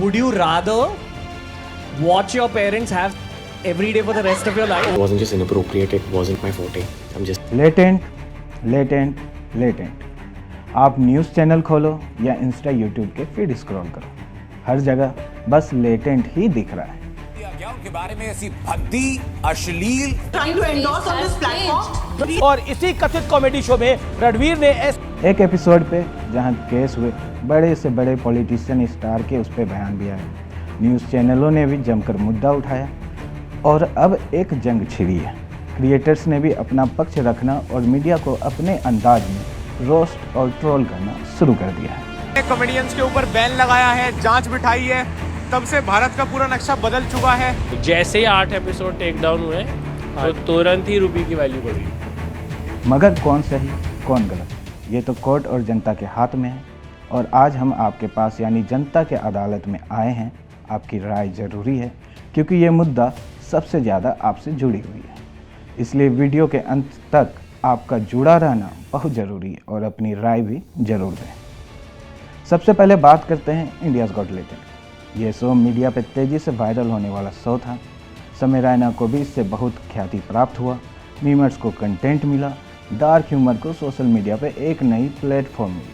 Would you rather watch your parents have every day for the rest of your life? It wasn't just inappropriate, it wasn't my forte. I'm just latent आप news channel खोलो या Insta YouTube के feed scroll करो, हर जगह बस latent ही दिख रहा है। क्या उनके बारे में ऐसी भद्दी अश्लील और इसी कथित कॉमेडी शो में रणवीर ने एक एपिसोड पे जहां केस हुए बड़े से बड़े पॉलिटिशियन स्टार के उस पर बयान भी आए, न्यूज़ चैनलों ने भी जमकर मुद्दा उठाया और अब एक जंग छिड़ी है। क्रिएटर्स ने भी अपना पक्ष रखना और मीडिया को अपने अंदाज में रोस्ट और ट्रोल करना शुरू कर दिया है। कॉमेडियंस के ऊपर बैन लगाया है, जांच बिठाई है, तब से भारत का पूरा नक्शा बदल चुका है। जैसे ही 8 एपिसोड टेक डाउन हुए तो तुरंत ही रूपी की वैल्यू बढ़ी। मगर कौन सही कौन गलत, ये तो कोर्ट और जनता के हाथ में है और आज हम आपके पास यानी जनता के अदालत में आए हैं। आपकी राय ज़रूरी है क्योंकि ये मुद्दा सबसे ज़्यादा आपसे जुड़ी हुई है, इसलिए वीडियो के अंत तक आपका जुड़ा रहना बहुत ज़रूरी है और अपनी राय भी ज़रूर दें। सबसे पहले बात करते हैं इंडियाज़ गॉट टैलेंट। ये शो मीडिया पे तेज़ी से वायरल होने वाला शो था। समय रैना को भी इससे बहुत ख्याति प्राप्त हुआ, मीमर्स को कंटेंट मिला, डार्क ह्यूमर को सोशल मीडिया पे एक नई प्लेटफॉर्म मिली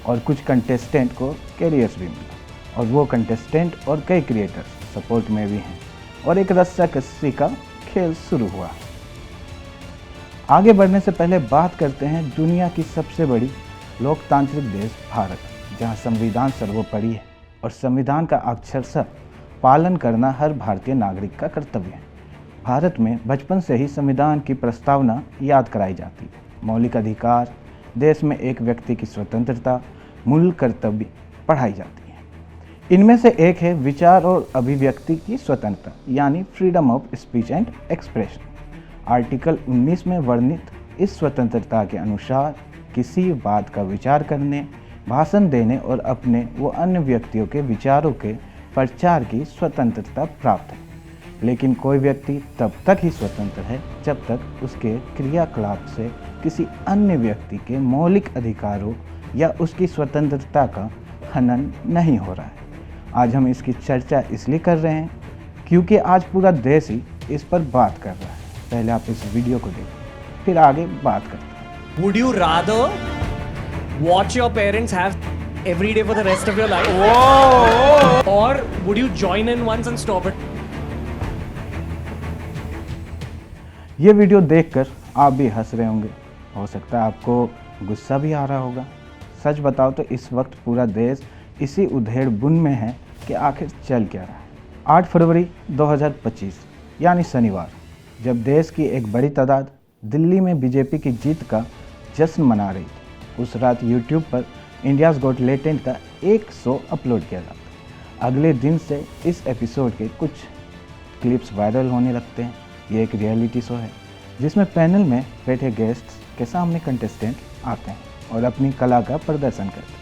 और कुछ कंटेस्टेंट को कैरियर्स भी मिला और वो कंटेस्टेंट और कई क्रिएटर्स सपोर्ट में भी हैं और एक रस्साकसी का खेल शुरू हुआ। आगे बढ़ने से पहले बात करते हैं दुनिया की सबसे बड़ी लोकतांत्रिक देश भारत, जहां संविधान सर्वोपरि है और संविधान का अक्षरशः पालन करना हर भारतीय नागरिक का कर्तव्य है। भारत में बचपन से ही संविधान की प्रस्तावना याद कराई जाती है। मौलिक अधिकार, देश में एक व्यक्ति की स्वतंत्रता, मूल कर्तव्य पढ़ाई जाती है। इनमें से एक है विचार और अभिव्यक्ति की स्वतंत्रता यानी freedom of speech and expression. Article 19 में वर्णित इस स्वतंत्रता के अनुसार किसी बात का विचार करने, भाषण देने और अपने व अन्य व्यक्तियों के विचारों के प्रचार की स्वतंत्रता प्राप्त है। लेकिन कोई व्यक्ति तब तक ही स्वतंत्र है जब तक उसके क्रियाकलाप से किसी अन्य व्यक्ति के मौलिक अधिकारों या उसकी स्वतंत्रता का हनन नहीं हो रहा है। आज हम इसकी चर्चा इसलिए कर रहे हैं क्योंकि आज पूरा देश ही इस पर बात कर रहा है। पहले आप इस वीडियो को देखें, फिर आगे बात करते हैं। Would you rather watch your parents have every day for the rest of your life? Or would you join in once and stop it? ये वीडियो देखकर आप भी हंस रहे होंगे, हो सकता है आपको गुस्सा भी आ रहा होगा। सच बताओ तो इस वक्त पूरा देश इसी उधेड़ बुन में है कि आखिर चल क्या रहा है। 8 फरवरी 2025 यानी शनिवार, जब देश की एक बड़ी तादाद दिल्ली में बीजेपी की जीत का जश्न मना रही थी, उस रात यूट्यूब पर इंडियाज़ गॉट टैलेंट का एक शो अपलोड किया जाता। अगले दिन से इस एपिसोड के कुछ क्लिप्स वायरल होने लगते हैं। ये एक रियलिटी शो है जिसमें पैनल में बैठे गेस्ट्स के सामने कंटेस्टेंट आते हैं और अपनी कला का प्रदर्शन करते हैं।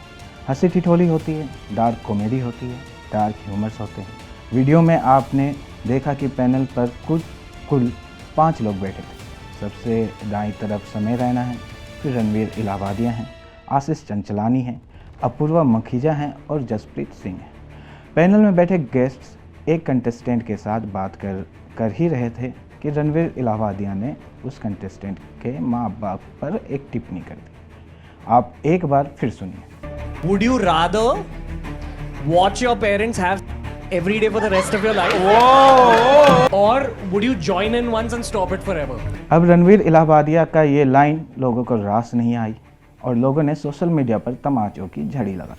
हंसी ठिठोली होती है, डार्क कॉमेडी होती है, डार्क ह्यूमर्स होते हैं। वीडियो में आपने देखा कि पैनल पर कुल 5 लोग बैठे थे। सबसे दाईं तरफ समय रैना है, फिर रणवीर इलाहाबादिया हैं, आशीष चंचलानी हैं, अपूर्वा मखीजा हैं और जसप्रीत सिंह हैं। पैनल में बैठे गेस्ट्स एक कंटेस्टेंट के साथ बात कर ही रहे थे कि रणवीर इलाहाबादिया ने उस कंटेस्टेंट के माँ बाप पर एक टिप्पणी कर दी। आप एक बार फिर सुनिए। Would you rather watch your parents have every day for the rest of your life? Or would you join in once and stop it forever? अब रणवीर इलाहाबादिया का ये लाइन लोगों को रास नहीं आई और लोगों ने सोशल मीडिया पर तमाचों की झड़ी लगा।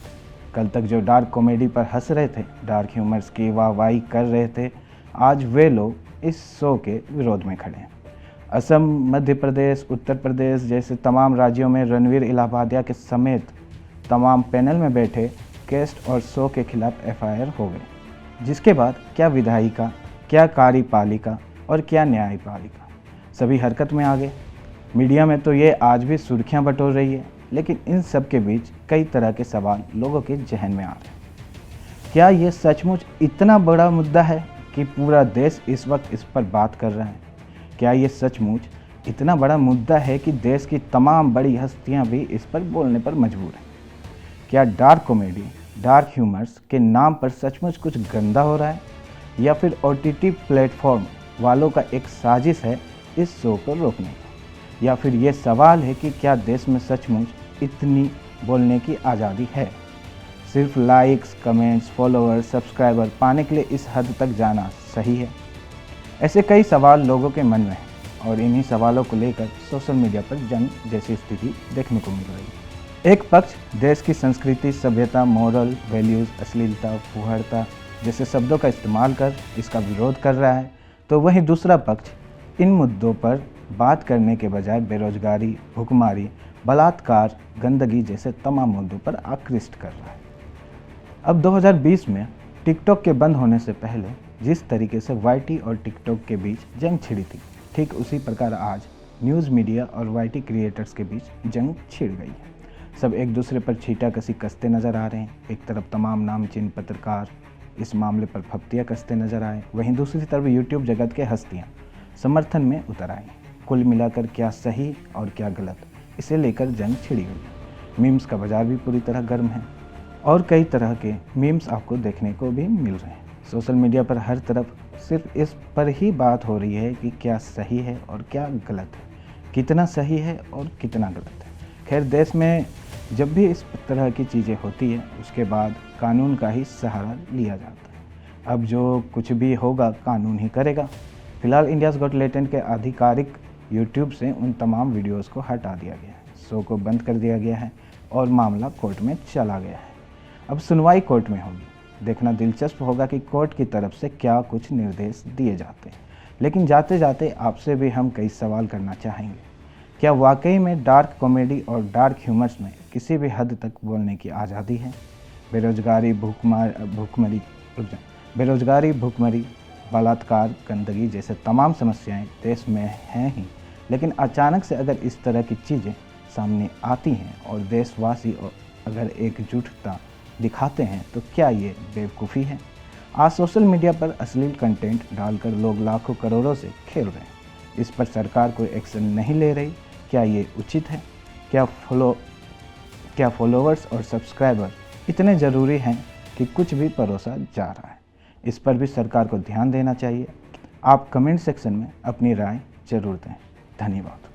कल तक जो डार्क कॉमेडी पर हंस रहे थे, डार्क ह्यूमर्स की वाहवाही कर रहे थे, आज वे लोग इस शो के विरोध में खड़े हैं। असम, मध्य प्रदेश, उत्तर प्रदेश जैसे तमाम राज्यों में रणवीर इलाहाबादिया के समेत तमाम पैनल में बैठे गेस्ट और शो के खिलाफ FIR हो गए, जिसके बाद क्या विधायिका, क्या कार्यपालिका और क्या न्यायपालिका सभी हरकत में आ गए। मीडिया में तो ये आज भी सुर्खियां बटोर रही है, लेकिन इन सब के बीच कई तरह के सवाल लोगों के जहन में आ रहे हैं। क्या ये सचमुच इतना बड़ा मुद्दा है कि पूरा देश इस वक्त इस पर बात कर रहा है? क्या ये सचमुच इतना बड़ा मुद्दा है कि देश की तमाम बड़ी हस्तियां भी इस पर बोलने पर मजबूर हैं? क्या डार्क कॉमेडी डार्क ह्यूमर्स के नाम पर सचमुच कुछ गंदा हो रहा है, या फिर OTT प्लेटफॉर्म वालों का एक साजिश है इस शो को रोकने का, या फिर ये सवाल है कि क्या देश में सचमुच इतनी बोलने की आज़ादी है? सिर्फ लाइक्स, कमेंट्स, फॉलोअर्स, सब्सक्राइबर पाने के लिए इस हद तक जाना सही है? ऐसे कई सवाल लोगों के मन में हैं और इन्हीं सवालों को लेकर सोशल मीडिया पर जंग जैसी स्थिति देखने को मिल रही है। एक पक्ष देश की संस्कृति, सभ्यता, मॉरल वैल्यूज़, अश्लीलता, फुहड़ता जैसे शब्दों का इस्तेमाल कर इसका विरोध कर रहा है, तो वहीं दूसरा पक्ष इन मुद्दों पर बात करने के बजाय बेरोजगारी, भुखमरी, बलात्कार, गंदगी जैसे तमाम मुद्दों पर आकृष्ट कर रहा है। अब 2020 में टिकटॉक के बंद होने से पहले जिस तरीके से YT और टिकटॉक के बीच जंग छिड़ी थी, ठीक उसी प्रकार आज न्यूज़ मीडिया और YT क्रिएटर्स के बीच जंग छिड़ गई है। सब एक दूसरे पर छींटाकशी कसते नज़र आ रहे हैं। एक तरफ तमाम नामचीन पत्रकार इस मामले पर फप्तियाँ कसते नज़र आए, वहीं दूसरी तरफ यूट्यूब जगत के हस्तियाँ समर्थन में उतर आई। कुल मिलाकर क्या सही और क्या गलत, इसे लेकर जंग छिड़ी गई। मीम्स का बाजार भी पूरी तरह गर्म है और कई तरह के मीम्स आपको देखने को भी मिल रहे हैं। सोशल मीडिया पर हर तरफ सिर्फ इस पर ही बात हो रही है कि क्या सही है और क्या गलत है, कितना सही है और कितना गलत है। खैर, देश में जब भी इस तरह की चीज़ें होती है उसके बाद कानून का ही सहारा लिया जाता है। अब जो कुछ भी होगा कानून ही करेगा। फिलहाल इंडियाज़ गॉट टैलेंट के आधिकारिक यूट्यूब से उन तमाम वीडियोस को हटा दिया गया है, शो को बंद कर दिया गया है और मामला कोर्ट में चला गया है। अब सुनवाई कोर्ट में होगी। देखना दिलचस्प होगा कि कोर्ट की तरफ से क्या कुछ निर्देश दिए जाते हैं। लेकिन जाते जाते आपसे भी हम कई सवाल करना चाहेंगे। क्या वाकई में डार्क कॉमेडी और डार्क ह्यूमर्स में किसी भी हद तक बोलने की आज़ादी है? बेरोजगारी, भूखमरी, बलात्कार, गंदगी जैसे तमाम समस्याएं देश में हैं ही, लेकिन अचानक से अगर इस तरह की चीज़ें सामने आती हैं और देशवासी अगर एकजुटता दिखाते हैं तो क्या ये बेवकूफ़ी है? आज सोशल मीडिया पर अश्लील कंटेंट डालकर लोग लाखों करोड़ों से खेल रहे हैं। इस पर सरकार कोई एक्शन नहीं ले रही। क्या ये उचित है? क्या फॉलोअर्स और सब्सक्राइबर इतने ज़रूरी हैं कि कुछ भी परोसा जा रहा है? इस पर भी सरकार को ध्यान देना चाहिए। आप कमेंट सेक्शन में अपनी राय ज़रूर दें। धन्यवाद।